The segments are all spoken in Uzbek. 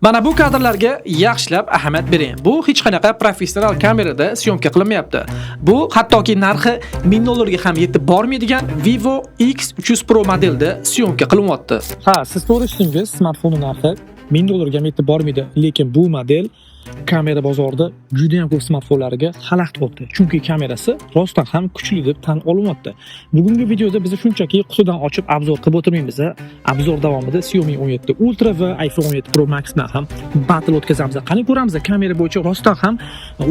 Mana bu kadrlarga yaxshilab ahamiyat bering. Bu hech qanaqa professional kamerada syomka qilinmayapti. Bu hattoki narxi $1000 ga ham yetib bormaydigan Vivo X300 Pro modelda syomka qilinyapti. Ha, siz to'g'ri tushdingiz. Smartfonning narxi $1000 ga yetib bormaydi, lekin bu model kamera bozorida juda ham ko'p smartfonlarga xalaqit qildi. Chunki kamerasi rostdan ham kuchli deb tan olinyapti. Bugungi videoda biz shunchaki qutidan ochib obzor qilib o'tirmaymiz. Obzor davomida Xiaomi 17 Ultra va iPhone 17 Pro Max bilan ham battle o'tkazamiz. Qani ko'ramiz, kamera bo'yicha rostdan ham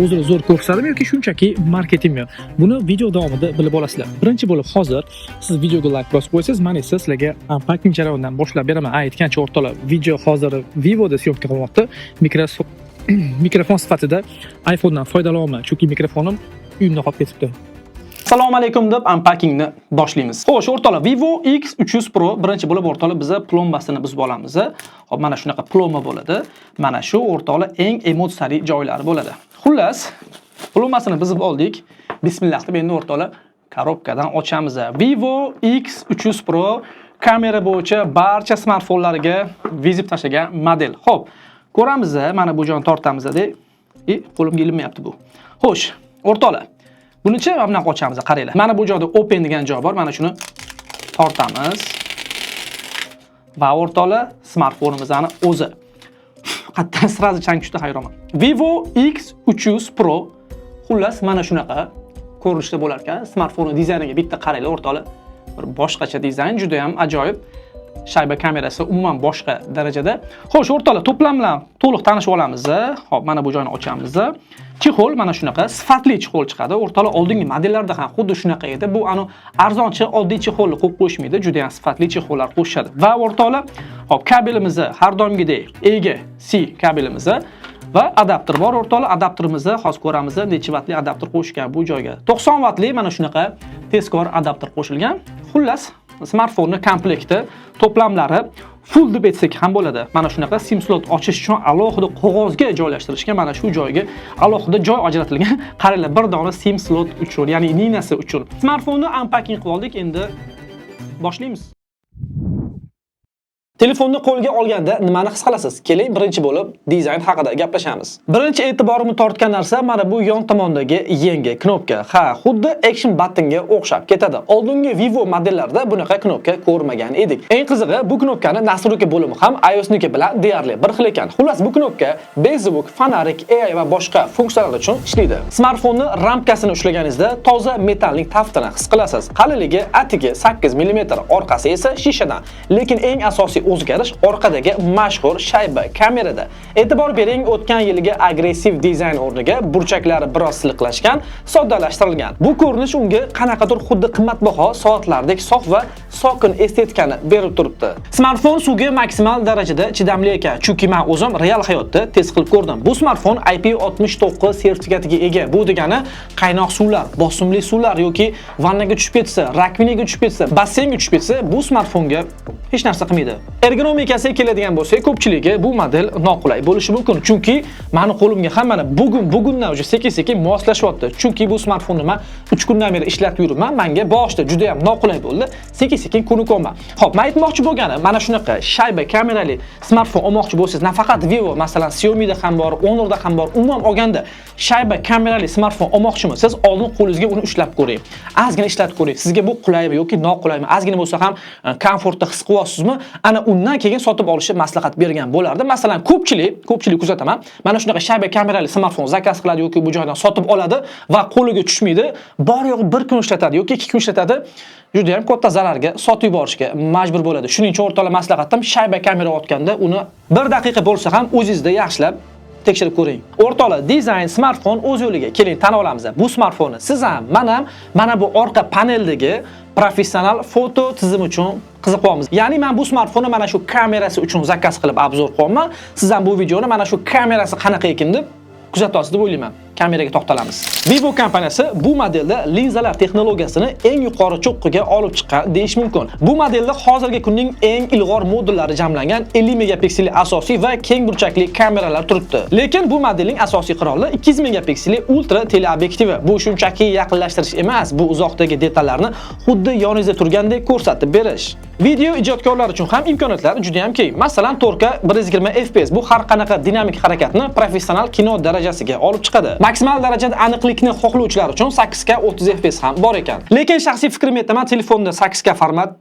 o'zini zo'r ko'rsadimi yoki shunchaki marketingmi? Buni video davomida bilib olasizlar. Birinchi bo'lib hozir siz videoga like bosib qo'ysangiz, men esa sizlarga unpacking jarayonidan boshlab beraman. Aytgancha o'rtoqlar, video hozir Vivoda syomka qilyapti. Mikrofon sifatida iPhone'dan foydalanaman, chunki mikrofonim uyimda qolib ketibdi. Assalomu alaykum deb unpackingni boshlaymiz. Xo'sh, o'rtoqlar, Vivo X300 Pro birinchi bo'lib o'rtoqlar biza plombasini buzib olamiz. Hop, mana shunaqa plomba bo'ladi. Mana shu o'rtoqlar eng emotsiyali joylari bo'ladi. Xullas, plombasini buzib oldik. Bismillah deb endi o'rtoqlar korobkadan ochamiz. Vivo X300 Pro kamera bo'yicha barcha smartfonlarga vizib tashlagan model. Hop, ko'ramiz, mana bu joyni tortamiz-da. Qo'limga ilinmayapti bu. Xo'sh, o'rtoqlar, bunichi mana bunaqa ochamiz, qaranglar. Mana bu joyda open degan joy bor. Mana shuni tortamiz. Va o'rtoqlar, smartfonimizning o'zi. Qattan sirazi chang tushdi, hayronman. Vivo X300 Pro xullas mana shunaqa ko'rinishda bo'lar ekan. Smartfonning dizayniga bitta qaranglar, o'rtoqlar. Bir boshqacha dizayn, juda ham ajoyib. Shayba kamerasi umuman boshqa darajada. Xo'sh, o'rtoqlar, to'plam bilan to'liq tanishib olamiz. Hop, mana bu joyni ochamiz. Chexol mana shunaqa sifatli chexol chiqadi. O'rtoqlar, oldingi modellarda ham xuddi shunaqa edi. Bu arzonchi oddiy chexolni qo'yib qo'yishmaydi, juda ham sifatli chexollar qo'shadi. Va o'rtoqlar, hop, kabelimiz har doimgidek ega C kabelimiz va adapter bor. O'rtoqlar, adapterimizni hozir ko'ramiz, necha vatli adapter qo'shgan bu joyga. 90 vatli mana shunaqa tezkor adapter qo'shilgan. Xullas, smartfonning komplekti to'plamlari full deb aytsak ham bo'ladi. Mana shunaqa SIM slot ochish uchun alohida qog'ozga joylashtirishgan, mana shu joyga alohida joy ajratilgan. Qaranglar, bir dona SIM slot uchun, ya'ni ninasi uchun. Smartfonni unpacking qilib oldik, endi boshlaymiz. Telefonni qo'lga olganda nimani his qilasiz? Keling, birinchi bo'lib dizayn haqida gaplashamiz. Birinchi e'tiborimni tortgan narsa mana bu yon tomondagi yangi knopka. Ha, xuddi action buttonga o'xshab ketadi. Oldingi Vivo modellarda bunaqa knopka ko'rmagan edik. Eng qizig'i, bu knopkani nastroyka bo'limi ham iOSniki bilan deyarli bir xil ekan. Xullas, bu knopka bezbuk, fonarik, AI va boshqa funksiyalar uchun ishlaydi. Smartfonni ramkasini ushlaganingizda toza metallik taftini his qilasiz. Qalinligi atigi 8 mm, orqasi esa shishadan. Lekin eng asosiy o'zgarish orqadagi mashhur shayba kamerada. E'tibor bering, o'tgan yilgi agressiv dizayn o'rniga burchaklari biroz silliqlashgan, soddalashtirilgan. Bu ko'rinish unga qanaqadir xuddi qimmatbaho soatlardek sof va sokin estetikani berib turibdi. Smartfon suvga maksimal darajada chidamli ekan, chunki men o'zim real hayotda test qilib ko'rdim. Bu smartfon IP69 sertifikatiga ega. Bu degani qaynoq suvlar, bosimli suvlar yoki vannaga tushib ketsa, rakvinaga tushib ketsa, basseynga tushib ketsa, bu smartfonga hech narsa qilmaydi. Ergonomikasiga keladigan bo'lsak, ko'pchiligi bu model noqulay bo'lishi mumkin. Chunki meni qo'limga ham mana bugundan уже sekin-sekin moslashyapti. Chunki bu smartfonni men 3 kundan beri ishlatib yuribman. Menga boshida juda ham noqulay bo'ldi. Sekin-sekin ko'nikman. Xo'p, men aytmoqchi bo'lganim, mana shunaqa shayba kamerali smartfon olmoqchi bo'lsangiz, nafaqat Vivo, masalan, Xiaomi da ham bor, Honor da ham bor, umuman olganda shayba kamerali smartfon olmoqchimisiz, oldin qo'lingizga uni ushlab ko'ring. Ozgina ishlatib ko'ring. Sizga bu qulaymi yoki noqulaymi? Ozgina bo'lsa ham komfortda his qilyapsizmi? Ana undan keyin sotib olishni maslahat bergan bo'lardi. Masalan, ko'pchilik kuzataman. Mana shunaqa shayba kamerali smartfon zakaz qiladi yoki bu joydan sotib oladi va qo'liga tushmaydi. Bor yo'g'i 1 kun ishlatadi yoki 2 kun ishlatadi. Juda ham katta zararga sotib yuborishga majbur bo'ladi. Shuning uchun o'rtoqlar, maslahatim, shayba kamera otganda uni 1 daqiqa bo'lsa ham o'zingizda yaxshilab tekshirib ko'ring. O'rtoqlar, dizayn, smartfon o'z yo'liga. Keling, tan olamiz. Bu smartfonni siz ham, men ham mana bu orqa paneldagi professional foto tizim uchun qiziqyapmiz. Ya'ni men bu smartfonni mana shu kamerasi uchun zakaz qilib obzor qilyapman. Siz ham bu videoni mana shu kamerasi qanaqa ekan deb kuzatyapsiz deb o'ylayman. kameraga to'xtalamiz. Vivo kompaniyasi bu modelda linzalar texnologiyasini eng yuqori cho'qqiga olib chiqqan deyish mumkin. Bu modelda hozirgi kunning eng ilg'or modullari jamlangan 50 megapikselli asosiy va keng burchakli kameralar turibdi. Lekin bu modelning asosiy qiroli 200 megapikselli ultra teleobyektivi. Bu shunchaki yaqinlashtirish emas, bu uzoqdagi detallarni xuddi yoningizda turgandek ko'rsatib berish. Video ijodkorlari uchun ham imkoniyatlar juda ham keng. Masalan, 4K 120 FPS bu har qanaqa dinamik harakatni professional kino darajasiga olib chiqadi. Maksimal darajada aniqlikni xohlovchilar uchun 8K 30 FPS ham bor ekan. Lekin shaxsiy fikrim aytaman, telefonda 8K format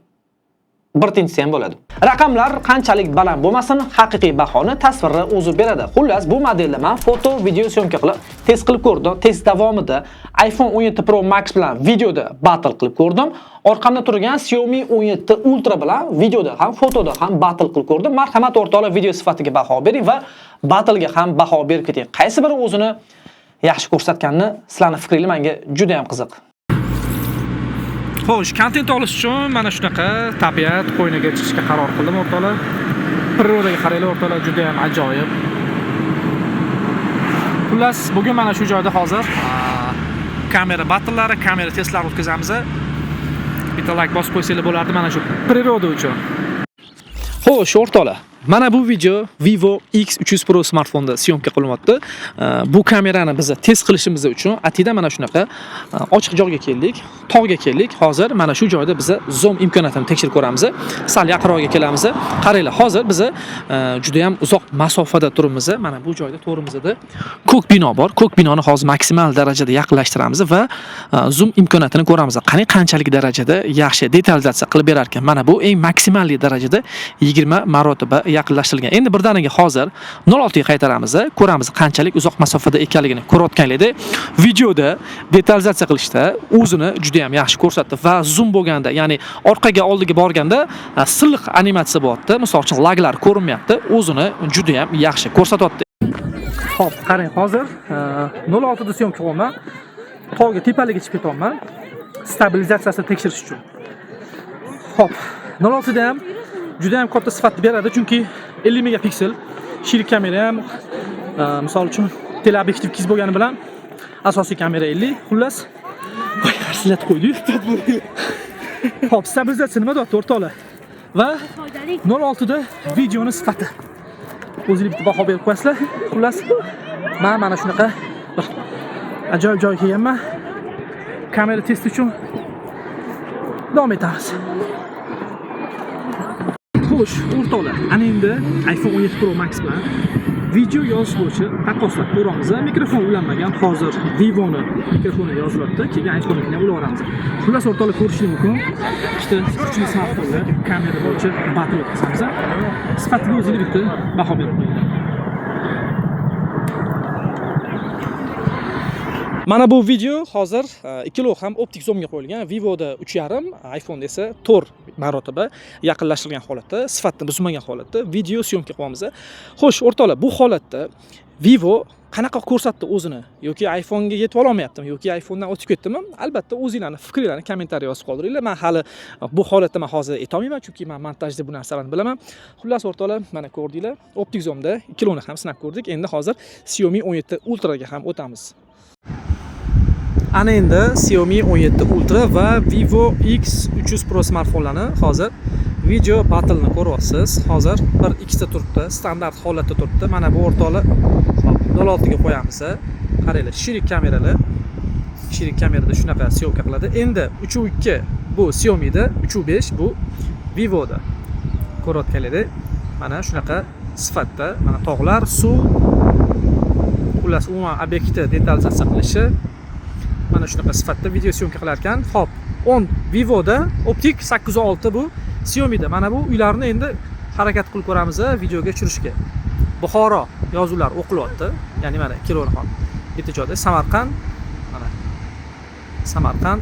bir tinchisi ham bo'ladi. Raqamlar qanchalik baland bo'lmasin, haqiqiy bahoni tasvirni o'zi beradi. Xullas, bu modelda men foto, video syomka qilib, test qilib ko'rdim. Test davomida iPhone 17 Pro Max bilan videoda battle qilib ko'rdim. Orqamda turgan Xiaomi 17 Ultra bilan videoda ham, fotoda ham battle qilib ko'rdim. Marhamat, o'rtoqlar, video sifatiga baho bering va battle'ga ham baho berib keting. Qaysi biri o'zini yaxshi ko'rsatganini sizlarning fikringiz menga juda ham qiziq. Xo'sh, kontent olish uchun mana shunaqa tabiat qo'yniga chiqishga qaror qildim, o'rtoqlar. Prirodaga qaranglar, o'rtoqlar, juda ham ajoyib. Xullas, bugun mana shu joyda hozir kamera battlelari, kamera testlari o'tkazamiz. Bitta like bosib qo'ysanglar bo'lardi mana shu priroda uchun. Xo'sh, o'rtoqlar, mana bu video Vivo X300 Pro smartfonda syomka qilinyapti. Bu kamerani biz test qilishimiz uchun atida mana shunaqa ochiq joyga keldik, tog'ga keldik. Hozir mana shu joyda biz zoom imkoniyatini tekshirib ko'ramiz. Sal yaqinroqga kelamiz. Qaranglar, hozir biz juda ham uzoq masofada turibmiz. Mana bu joyda to'g'rimizda ko'k bino bor. Ko'k binoni hozir maksimal darajada yaqinlashtiramiz va zoom imkoniyatini ko'ramiz. Qani qanchalik darajada yaxshi detalizatsiya qilib berar ekan. Mana bu eng maksimalli darajada 20 marotaba yaqinlashtirilgan. Endi birdaniga hozir 06 ga qaytaramiz, ko'ramiz qanchalik uzoq masofada ekanligini. Ko'rayotganingizda videoda detalizatsiya qilishda o'zini juda ham yaxshi ko'rsatdi va zoom bo'lganda, ya'ni orqaga oldiga borganda silliq animatsiya bo'lyapti. Misol uchun laglar ko'rinmayapti, o'zini juda ham yaxshi ko'rsatyapti. Xo'p, qarang, hozir 06 da syomka qilyapman. Tog'ga tepaliga chiqib ketyapman. Stabilizatsiyasini tekshirish uchun. Xo'p, 06 da ham juda ham katta sifatni beradi, chunki 50 megapiksel shirik kamera ham, misol uchun teleobyektiv 2 bo'lgani bilan asosiy kamera 50. Xullas, voy, qarsilatib qo'ydi. Xo'p, stabilizatsiya nima deyapti, o'rtoqlar? Va 06 da videoni sifati. O'zingiz bitta baho berib qo'yasizlar. Xullas, men mana shunaqa bir ajoyib joyga kelganman. Kamera testi uchun davom etamiz. Xo'sh, o'rtoqlar, ana endi iPhone 17 Pro Max bilan video yozish bo'yicha taqqoslab ko'ramiz. Mikrofon ulanmagan, hozir Vivo'ni mikrofoni yozilyapti, keyin iPhone'ni ulaveramiz. Xullas, o'rtoqlar, ko'rishingiz mumkin. Ikkita kuchli smartfonlar kamera bo'yicha battle o'tkazamiz. Sifatiga o'zingiz bitta baho berib qo'ying. Mana bu video hozir 2 kilo ham optik zoomga qo'yilgan. Vivoda 3.5, iPhone'da esa 4 marotaba yaqinlashtirilgan holatda, sifatni buzmagan holatda video syomka qilyapmiz. Xo'sh, o'rtoqlar, bu holatda Vivo qanaqa ko'rsatdi o'zini? Yoki iPhone'ga yetib olmayaptimi, yoki iPhone'dan o'tib ketdimi? Albatta, o'zingizlarning fikringizni kommentariy yozib qoldiringlar. Men hali bu holatda hozir aytolmayman, chunki men montajda bu narsalarni bilaman. Xullas, o'rtoqlar, mana ko'rdinglar, optik zoomda 2 kiloni ham sinab ko'rdik. Endi hozir Xiaomi 17 Ultra ga ham o'tamiz. Ana endi Xiaomi 17 Ultra va Vivo X300 Pro smartfonlarni hozir video battle-ni ko'ryapsiz. Hozir bir ikkita turibdi, standart holatda turibdi. Mana bu o'rtoqlar 06 ga qo'yamiz. Qaranglar, shirik kameralar. Shirik kamerada shunaqa syomka qiladi. Endi 3.2 bu Xiaomi'da, 3.5 bu Vivo'da. Ko'rayotganingizda mana shunaqa sifatda, mana tog'lar, suv, xullas umuman obyektni detalizatsiya qilishi mana shunaqa sifatda video syomka qilar ekan. Xo'p, 10 Vivo'da, optik 806 bu Xiaomi'da. Mana bu uylarni endi harakat qilib ko'ramiz videoga tushirishga. Buxoro yozuvlar o'qilyapti. Ya'ni mana kiloni ham bitta joyda Samarqand, mana Samarqand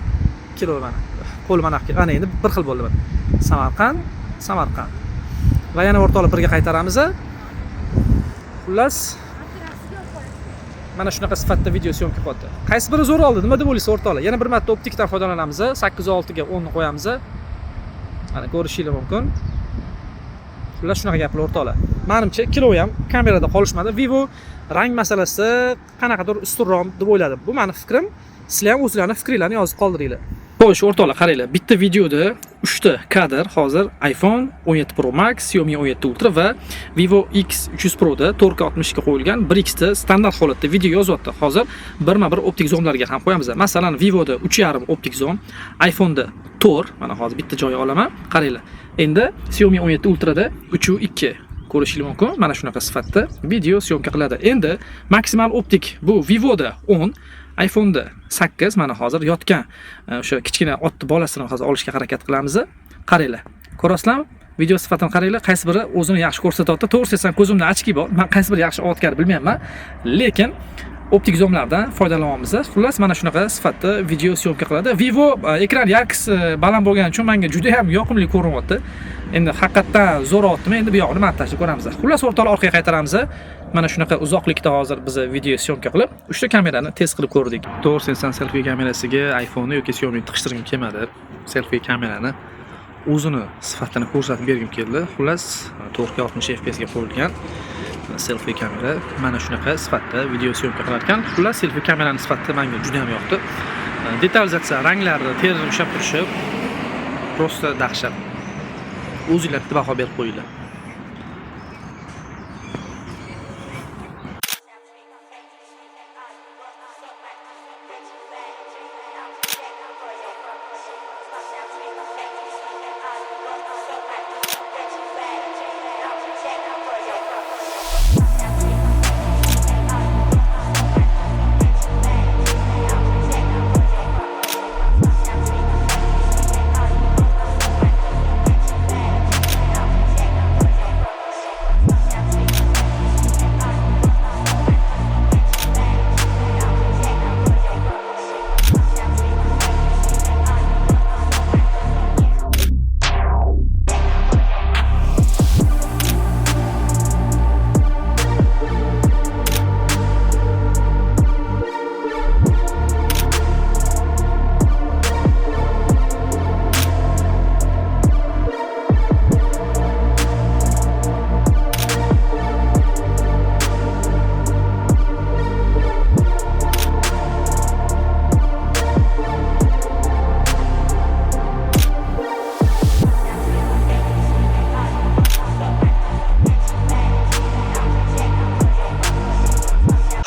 kilo mana. Qo'l mana ana endi bir xil bo'ldi mana. Samarqand. Va yana o'rtoqlar birga qaytaramiz. Xullas, mana shunaqa sifatda video syomka qilyapti. Qaysi biri zo'r oldi? Nima deb o'ylaysiz o'rtoqlar? Yana bir marta optikdan foydalanamiz. 806 ga 10 ni qo'yamiz. Mana ko'rishingiz mumkin. Xullas, shunaqa gaplar o'rtoqlar. Menimcha kilo ham kamerada qolishmadi. Vivo rang masalasi qanaqadir ustunroq deb o'yladim. Bu meni fikrim. Sizlar ham o'zlaringiz fikringizni yozib qoldiringlar. Xo'sh, o'rtoqlar, qaranglar. Bitta videoda 3 ta kadr hozir iPhone 17 Pro Max, Xiaomi 17 Ultra va Vivo X300 Pro da 4K 60 ga qo'yilgan 1x ta standart holatda video yozyapti. Hozir birma-bir optik zoomlarga ham qo'yamiz. Masalan, Vivoda 3.5 optik zoom, iPhone'da 4, mana hozir bitta joyi olaman. Qaranglar. Endi Xiaomi 17 Ultra da 3.2 ko'rishingiz mumkin. Mana shunaqa sifatda video syomka qiladi. Endi maksimal optik bu Vivoda 10, iPhone'da 8, mana hozir yotgan o'sha kichkina otni bolasini hozir olishga harakat qilamiz. Qaranglar. Ko'rasizlarmi? Video sifatini qaranglar, qaysi biri o'zini yaxshi ko'rsatyapti. To'g'risi desam, ko'zimda ochki bor. Men qaysi biri yaxshi olayotganini bilmayman, lekin optik zoomlardan foydalanamiz. Xullas, mana shunaqa sifatda video syomka qiladi. Vivo ekran yarkisi baland bo'lgani uchun menga juda ham yoqimli ko'rinyapti. Endi haqiqatdan zo'rotmi? Endi bu yoqni montajni ko'ramiz. Xullas, o'rtoqlar, orqaga qaytaramiz. Mana shunaqa uzoqlikda hozir biz video syomka qilib, 3 ta kamerani test qilib ko'rdik. To'g'risi desam, selfie kamerasiga iPhone yoki Xiaomi tiqishtirgim kelmadi. Selfie kamerani o'zini sifatini ko'rsatib bergim keldi. Xullas, 4K 60 FPS ga qo'yilgan selfie kamera mana shunaqa sifatda video syomka qilar ekan. Xullas, selfie kameraning sifati menga juda ham yoqdi. Detalizatsiya, ranglari, terining ushlab turishi prosta dahshat. O'zinglar bitta baho berib qo'yinglar.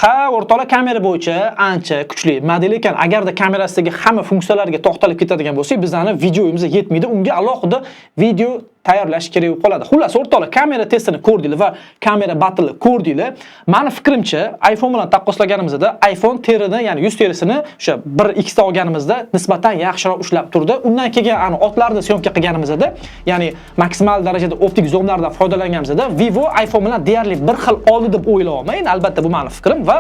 Ha, o'rtoqlar, kamera bo'yicha ancha kuchli model ekan. Agarda kamerasidagi hamma funksiyalarga to'xtalib ketadigan bo'lsak, bizning videomiz yetmaydi. Unga alohida video tayyorlash kerak bo'lib qoladi. Xullas, o'rtoqlar, kamera testini ko'rdinglar va kamera battle ko'rdinglar. Meni fikrimcha, iPhone bilan taqqoslaganimizda iPhone terini, ya'ni yuz terisini o'sha 1x ta olganimizda nisbatan yaxshiroq ushlab turdi. Undan keyin ani otlarni syomka qilganimizda, ya'ni maksimal darajada optik zoomlardan foydalanganimizda Vivo iPhone bilan deyarli bir xil oldi deb o'ylayman. Albatta bu meni fikrim va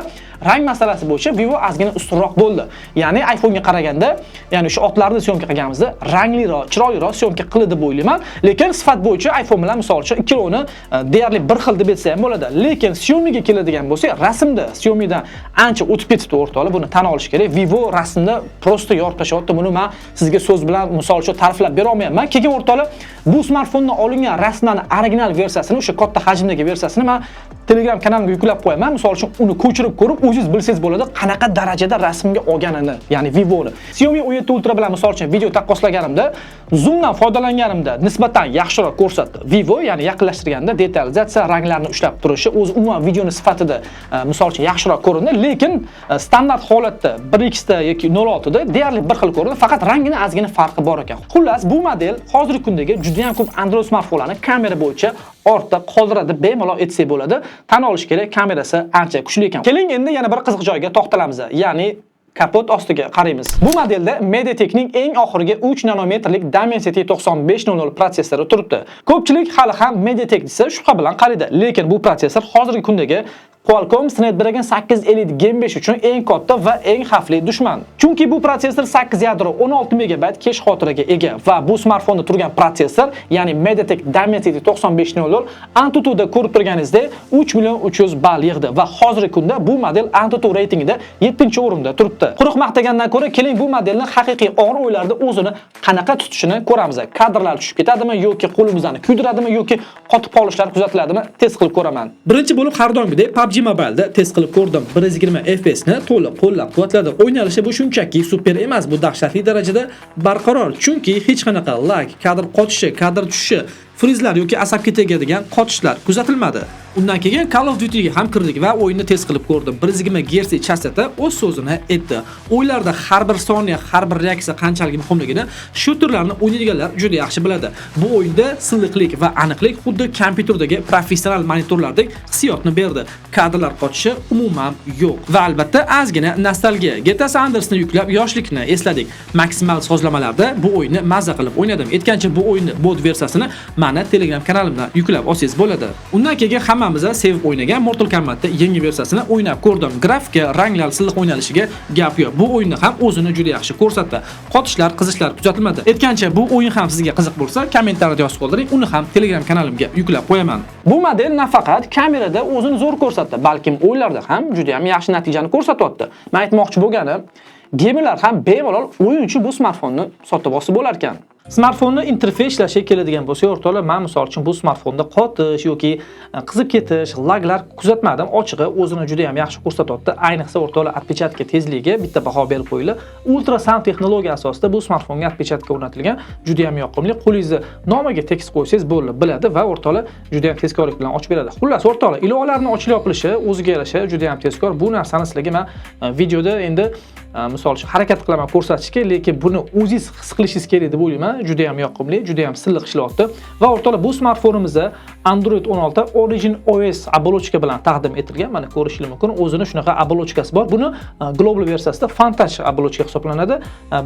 rang masalasi bo'yicha Vivo ozgina ustunroq bo'ldi. Ya'ni iPhone ga qaraganda, ya'ni o'sha otlarni syomka qilganimizda rangliroq, chiroyliroq syomka qildi deb o'ylayman. Lekin sifat bo'yicha iPhone bilan misol uchun ikkovini deyarli bir xil deb aytsa ham bo'ladi. Lekin Xiaomi ga keladigan bo'lsak, rasmda Xiaomi dan ancha o'tib ketdi o'rtoqlar. Buni tan olish kerak. Vivo rasmda prosta yorib tashyapti. Buni men sizga so'z bilan misol uchun ta'riflab bera olmayman. Keyin o'rtoqlar, bu smartfondan olingan rasmlarning original versiyasini, o'sha katta hajmdagi versiyasini men Telegram kanalimga yuklab qo'yaman. Misol uchun uni ko'chirib ko'rib, o'zingiz bilsangiz bo'ladi, qanaqa darajada rasmga olganini, ya'ni Vivo'ni. Xiaomi 17 Ultra bilan misol uchun video taqqoslaganimda, zoomdan foydalanganimda nisbatan yaxshiroq ko'rsatdi. Vivo, ya'ni yaqinlashtirganda detalizatsiya, ranglarni ushlab turishi, o'zi umuman videoni sifatida misol uchun yaxshiroq ko'rindi, lekin standart holatda 1x da yoki 0.6 da deyarli bir xil ko'rindi, faqat rangini ozgina farqi bor ekan. Xullas, bu model hozirgi kundagi juda ham ko'p Android smartfonlarni kamera bo'yicha ortda qoldiradi, bemalol aytsak bo'ladi. Tan olish kerak, kamerasi ancha kuchli ekan. Keling endi yana bir qiziq joyga to'xtalamiz, ya'ni kapot ostiga qaraymiz. Bu modelda MediaTekning eng oxirgi 3 nanometrlik Dimensity 9500 protsessori turibdi. Ko'pchilik hali ham MediaTek desa shubha bilan qaraydi, lekin bu protsessor hozirgi kundagi Qualcomm Snapdragon 8 Elite Gen 5 uchun eng katta va eng xavfli dushman. Chunki bu protsessor 8 yadro 16 MB kesh xotiraga ega va bu smartfonda turgan protsessor, ya'ni MediaTek Dimensity 9500 AnTuTu'da ko'rib turganingizdek 3.300.000 ball yig'di va hozirgi kunda bu model AnTuTu reytingida 7-o'rinda turibdi. Quruq maqtagandan ko'ra, keling bu modelning haqiqiy og'ir o'yinlarda o'zini qanaqa tutishini ko'ramiz. Kadrlar tushib ketadimi yoki qo'limizni kuydiradimi yoki qotib qolishlar kuzatiladimi, test qilib ko'raman. Birinchi bo'lib har doimgidek PUBG PUBG Mobile'da test qilib ko'rdim. 120 FPS ni to'liq qo'llab-quvvatladi. O'ynalishi bu shunchaki super emas, bu dahshatli darajada barqaror. Chunki hech qanaqa lag, kadr qochishi, kadr tushishi, frizlar yoki asab ketadigan qotishlar kuzatilmadi. Undan keyin Call of Duty'ga ham kirdik va o'yinni test qilib ko'rdim. 120 Hz chastota o'z so'zini aytdi. O'yinlarda har bir soniya, har bir reaksiya qanchalik muhimligini shooterlarni o'ynaydiganlar juda yaxshi biladi. Bu o'yinda silliqlik va aniqlik xuddi kompyuterdagi professional monitorlardek hissiyotni berdi. Kadrlar qochishi umuman yo'q. Va albatta ozgina nostalgiya. GTA San Andreas'ni yuklab yoshlikni esladik. Maksimal sozlamalarda bu o'yinni mazza qilib o'ynadim. Aytgancha bu o'yinni mod versiyasini mana Telegram kanalimdan yuklab olsangiz bo'ladi. Undan keyin hammamiz sevib o'ynagan Mortal Kombat'da yangi versiyasini o'ynab ko'rdim. Grafika, ranglar, silliq o'ynalishiga gap yo'q. Bu o'yinni ham o'zini juda yaxshi ko'rsatdi. Qotishlar, qizishlar kuzatilmadi. Aytgancha bu o'yin ham sizga qiziq bo'lsa, kommentariyada yozib qoldiring. Uni ham Telegram kanalimga yuklab qo'yaman. Bu model nafaqat kamerada o'zini zo'r ko'rsatdi, balkim o'yinlarda ham juda ham yaxshi natijani ko'rsatyapti. Men aytmoqchi bo'lganim, gamerlar ham bemalol o'yin uchun bu smartfonni sotib olsa bo'lar ekan. Smartfonni interfeys ishlashga keladigan bo'lsa, o'rtoqlar, men misol uchun bu smartfonda qotish yoki qizib ketish, laglar kuzatmadim. Ochig'i o'zini juda ham yaxshi ko'rsatyapti. Ayniqsa o'rtoqlar, отпечатка tezligiga bitta baho berib qo'yili. Ultrasound texnologiya asosida bu smartfonga отпечатка o'rnatilgan, juda ham yoqimli. Qo'lingizni nomiga tekst qo'ysangiz bo'ladi, biladi va o'rtoqlar juda ham tezkorlik bilan ochib beradi. Xullas, o'rtoqlar, ilovalarning ochilib yopilishi o'ziga yarasha juda ham tezkor. Bu narsani sizlarga men videoda endi misol uchun harakat qilaman ko'rsatishga, lekin buni o'zingiz his qilishingiz kerak deb o'ylayman. Juda ham yoqimli, juda ham silliq ishlayapti. Va o'rtoqlar, bu smartfonimizda Android 16 Origin OS оболочка bilan taqdim etilgan. Mana ko'rishingiz mumkin. O'zini shunaqa оболочкасы bor. Buni global versiyasida Fantash оболочка hisoblanadi.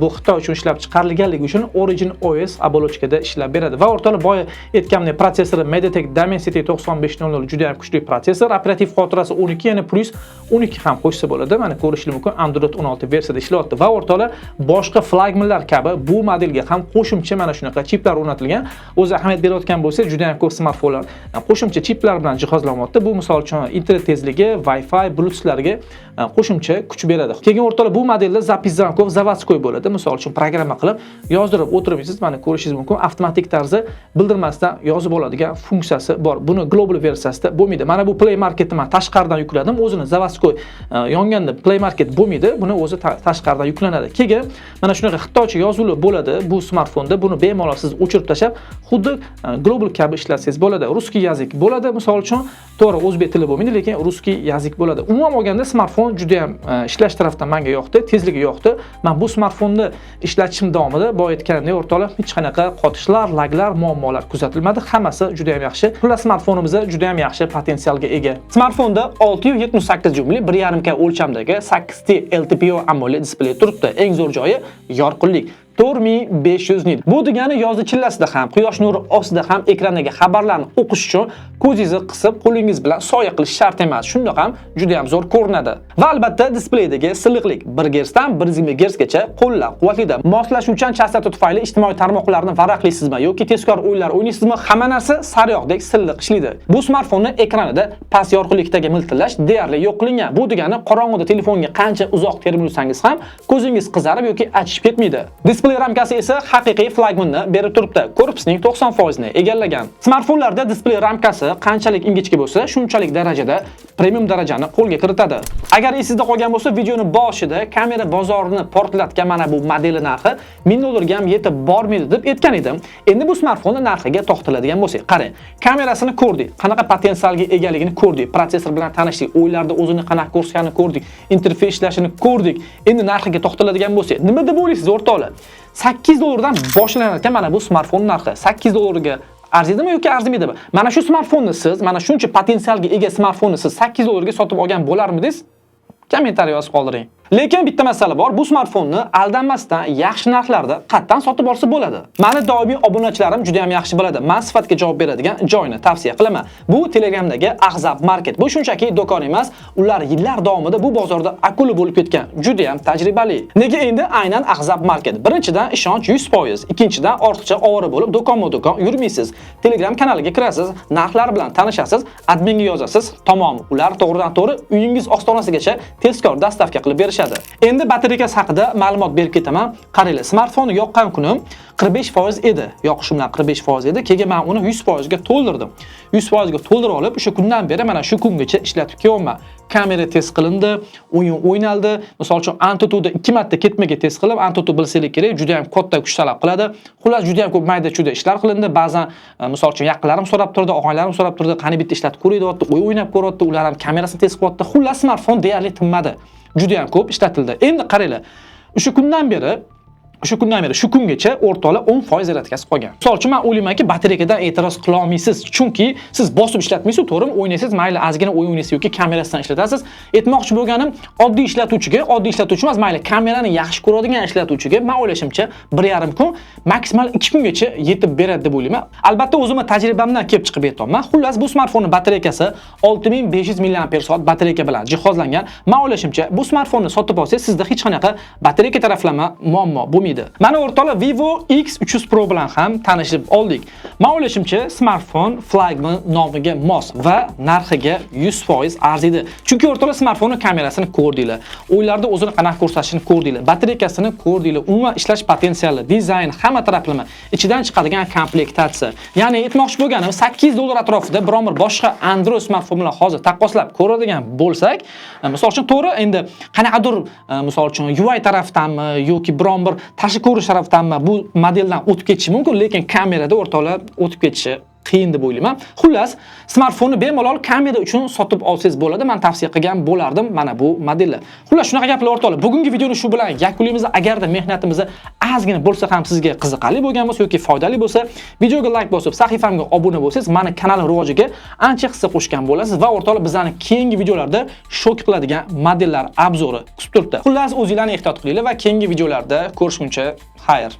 Bu Xitoy uchun ishlab chiqarilganligi uchun Origin OS оболочкада ishlab beradi. Va o'rtoqlar, boya aytganimdek, protsessori MediaTek Dimensity 9500 juda ham kuchli protsessor. Operativ xotirasi 12, yana plus 12 ham qo'shsa bo'ladi. Mana ko'rishingiz mumkin. Android 16 versiyada ishlayapti. Va o'rtoqlar, boshqa flagmanlar kabi bu modelga ham qo'shimcha mana shunaqa chiplar o'rnatilgan. O'zi ahamiyat berayotgan bo'lsa, juda ham ko'p smartfonlar qo'shimcha chiplar bilan jihozlanmoqda. Bu misol uchun internet tezligi, Wi-Fi, Bluetoothlarga qo'shimcha kuch beradi. Keyin o'rtoqlar, bu modelda zapis zaмков заводской bo'ladi. Misol uchun programma qilib yozdirib o'tiribsiz, mana ko'rishingiz mumkin. Avtomatik tarzda bildirmasdan yozib oladigan funksiyasi bor. Buni global versiyasida bo'lmaydi. Mana bu Play Marketni men tashqaridan yukladim. O'zini заводской yonganda Play Market bo'lmaydi. Buni o'zi tashqaridan yuklanadi. Keyin mana shunaqa xitoycha yozuvlar bo'ladi bu smartfonda. Buni bemalol siz o'chirib tashab, xuddi global kabi ishlatsangiz bo'ladi. Ruskiy yozik bo'ladi. Misol uchun to'g'ri o'zbek tili bo'lmaydi, lekin ruskiy yozik bo'ladi. Umuman olganda smartfon juda ham ishlash tarafdan menga yoqdi, tezligi yoqdi. Men bu smartfonni ishlatishim davomida boya aytganimdek, o'rtoqlar, hech qanaqa qotishlar, laglar, muammolar kuzatilmadi. Hammasi juda ham yaxshi. Xullas, smartfonimiz juda ham yaxshi potensialga ega. Smartfonda 678 jumli 1.5K o'lchamdagi 8T LTPO AMOLED displey turibdi. Eng zo'r joyi yorqinlik. 4500 nit. Bu degani yozni chillasida ham, quyosh nuri ostida ham ekrandagi xabarlarni o'qish uchun ko'zingizni qisib, qo'lingiz bilan soya qilish shart emas. Shunda ham juda ham zo'r ko'rinadi. Va albatta displaydagi silliqlik 1 Hz dan 120 Hz gacha qo'llab-quvvatlida. Moslashuvchan chastota tufayli ijtimoiy tarmoqlarni varaqlaysizmi yoki tezkor o'yinlar o'ynaysizmi, hamma narsa sariyog'dek silliq ishlaydi. Bu smartfonni ekranida past yorqinlikdagi miltillash deyarli yo'q qilingan. Bu degani qorong'uda telefonga qancha uzoq terib yursangiz ham ko'zingiz qizarib yoki achishib ketmaydi. Display ramkasi esa haqiqiy flagmanni berib turibdi. Korpusning 90% ni egallagan. Smartfonlarda displey ramkasi qanchalik ingichka bo'lsa, shunchalik darajada premium darajani qo'lga kiritadi. Agar esingizda qolgan bo'lsa, videoni boshida kamera bozorini portlatgan mana bu modeli narxi $1000 ga ham yetib bormaydi deb aytgan edim. Endi bu smartfonning narxiga to'xtaladigan bo'lsak, qarang. Kamerasini ko'rdik, qanaqa potensialga egaligini ko'rdik, protsessor bilan tanishdik, o'yinlarda o'zini qanaqa ko'rsatganini ko'rdik, interfeys ishlashini ko'rdik. Endi narxiga to'xtaladigan bo'lsak, nima deb o'ylaysiz o'rtoqlar? $8 dan boshlanayotgan mana bu smartfon narxi $8 ga arziydimi yoki arzimaydimi? Mana shu smartfonni siz, mana shuncha potensialga ega smartfonni siz $8 ga sotib olgan bo'larmidingiz? Kommentariyga yozib qoldiring. Lekin bitta masala bor. Bu smartfonni aldanmasdan yaxshi narxlarda qattan sotib olsa bo'ladi. Meni doimiy obunachilarim juda ham yaxshi biladi. Men sifatga javob beradigan joyni tavsiya qilaman. Bu Telegramdagi Ahzab Market. Bu shunchaki do'kon emas, ular yillar davomida bu bozorda akula bo'lib ketgan, juda ham tajribali. Nega endi aynan Ahzab Market? Birinchidan ishonch 100%, ikkinchidan ortiqcha ovora bo'lib do'konma-do'kon yurmaysiz. Telegram kanaliga kirasiz, narxlar bilan tanishasiz, adminga yozasiz, tamom. Ular to'g'ridan-to'g'ri uyingiz ostonasigacha tezkor dastavka qilib berishadi. berishadi. Endi batareykasi haqida ma'lumot berib ketaman. Qaranglar, smartfonni yoqqan kunim 45% edi. Yoqishimdan 45% edi. Keyin men uni 100% ga to'ldirdim. 100% ga to'ldirib olib, o'sha kundan beri mana shu kungacha ishlatib kelyapman. Kamera test qilindi, o'yin o'ynaldi. Misol uchun AnTuTu'da 2 marta ketmaga test qilib, AnTuTu bilsanglar kerak, juda ham katta kuch talab qiladi. Xullas juda ham ko'p mayda-chuyda ishlar qilindi. Ba'zan misol uchun yaqinlarim so'rab turdi, og'aylarim so'rab turdi, qani bitta ishlatib ko'rayapti, o'yin o'ynab ko'ryapti, ular ham kamerasini test qilyapti. Xullas smartfon deyarli tinmadi. Juda ham ko'p ishlatildi. Endi qaranglar. O'sha kundan beri shu kungacha o'rtoqli 10% zaryadkasi qolgan. Misol uchun men o'ylaymanki, batareykadan e'tiroz qila olmaysiz. Chunki siz bosib ishlatmaysiz, to'g'rimi? O'ynaysiz, mayli ozgina o'yin o'ynaysiz yoki kamerasidan ishlatasiz. Aytmoqchi bo'lganim, oddiy ishlatuvchi emas, mayli kamerani yaxshi ko'radigan ishlatuvchiga men o'ylashimcha 1,5 kun, maksimal 2 kungacha yetib beradi deb o'ylayman. Albatta, o'zimning tajribamdan kelib chiqib aytayapman. Xullas, bu smartfonning batareykasi 6500 mAh batareyka bilan jihozlangan. Men o'ylashimcha, bu smartfonni sotib olsangiz, sizda hech qanaqa batareyka taraflama muammo bo'lmaydi. Mana o'rtoqlar Vivo X300 Pro bilan ham tanishib oldik. Men o'ylashimcha, smartfon flagman nomiga mos va narxiga 100% arziydi. Chunki o'rtoqlar smartfonning kamerasini ko'rdinglar. O'yinlarda o'zini qanaqa ko'rsatishini ko'rdinglar. Batareykasini ko'rdinglar. Umuman ishlash potensiali, dizayn, hamma taraflama, ichidan chiqadigan komplektatsiya. Ya'ni aytmoqchi bo'lganim, $8 atrofida biron bir boshqa Android smartfon bilan hozir taqqoslab ko'radigan bo'lsak, misol uchun to'g'ri endi qanaqadir misol uchun UI tarafdanmi yoki biron bir tashqi ko'rish tarafdanmi bu modeldan o'tib ketishi mumkin, lekin kamerada o'rtoqlar o'tib ketishi qiyin deb o'ylayman. Xullas, smartfonni bemalol kamera uchun sotib olsangiz bo'ladi. Men tavsiya qilgan bo'lardim mana bu modellar. Xullas, shunaqa gaplar o'rtoqlar. Bugungi videoni shu bilan yakunlaymiz. Agarda mehnatimiz ozgina bo'lsa ham sizga qiziqarli bo'lgan bo'lsa yoki foydali bo'lsa, videoga like bosib, sahifamga obuna bo'lsangiz, meni kanal rivojiga ancha hissa qo'shgan bo'lasiz va o'rtoqlar bizlarning keyingi videolarda shok qiladigan modellar obzori kutib turibdi. Xullas, o'zingizlarni ehtiyot qilinglar va keyingi videolarda ko'rishguncha xayr.